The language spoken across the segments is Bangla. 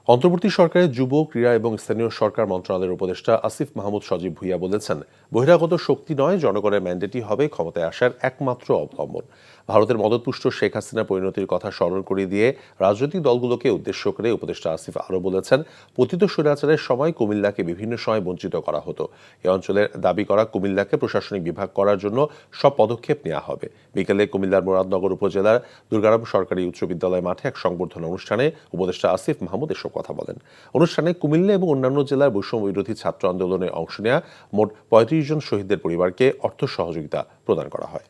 অন্তর্বর্তী সরকারের যুব, ক্রীড়া এবং স্থানীয় সরকার মন্ত্রণালয়ের উপদেষ্টা আসিফ মাহমুদ সজীব ভুঁইয়া বলেছেন, বহিরাগত শক্তি নয়, জনগণের ম্যান্ডেটই হবে ক্ষমতায় আসার একমাত্র অবলম্বন। ভারতের মদতপুষ্ট শেখ হাসিনা পরিণতির কথা স্মরণ করিয়ে দিয়ে রাজনৈতিক দলগুলোকে উদ্দেশ্য করে উপদেষ্টা আসিফ আরও বলেছেন, পতিত স্বৈরাচারের সময় কুমিল্লাকে বিভিন্ন সময় বঞ্চিত করা হতো। এ অঞ্চলের দাবি করা কুমিল্লাকে প্রশাসনিক বিভাগ করার জন্য সব পদক্ষেপ নেওয়া হবে। বিকেলে কুমিল্লার মুরাদনগর উপজেলার দুর্গারাম সরকারি উচ্চ বিদ্যালয় মাঠে এক সংবর্ধনা অনুষ্ঠানে উপদেষ্টা আসিফ মাহমুদ এসব কথা বলেন। অনুষ্ঠানে কুমিল্লা এবং অন্যান্য জেলার বৈষম্য বিরোধী ছাত্র আন্দোলনে অংশ নেওয়া মোট ৩৫ জন শহীদদের পরিবারকে অর্থ সহযোগিতা প্রদান করা হয়।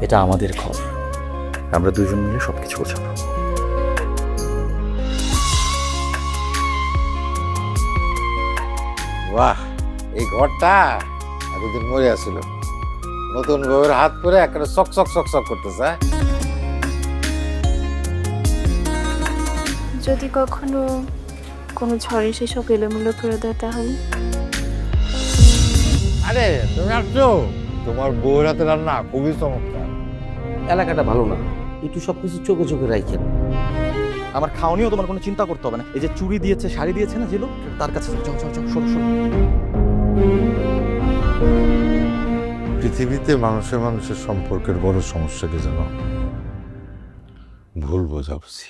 এটা আমাদের ঘর, আমরা দুজন মিলে সবকিছু গোছাবো। বাহ, এই ঘরটা এতদিন মরে আসছিল, নতুন বউয়ের হাত পরে একটা চক চক চক চক করতেছে। যদি কখনো কোনো ঝড়ে সেসব এলোমেলো করে দেয় তাহলে? আরে তুমি আসছো, তোমার বউয়ের হাতে রান্না খুবই চমৎকার। এলাকাটা ভালো না, একটু সবকিছু চোখে চোখে রাখেন। আমার খাওয়ানিও তোমার কোনো চিন্তা করতে হবে না। এই যে চুড়ি দিয়েছে, শাড়ি দিয়েছে না যেগুলো, তার কাছে যাও যাও যাও, সরো সরো। পৃথিবীতে মানুষের মানুষের সম্পর্কের বড় সমস্যা কি জানো? ভুল বোঝাবুঝি।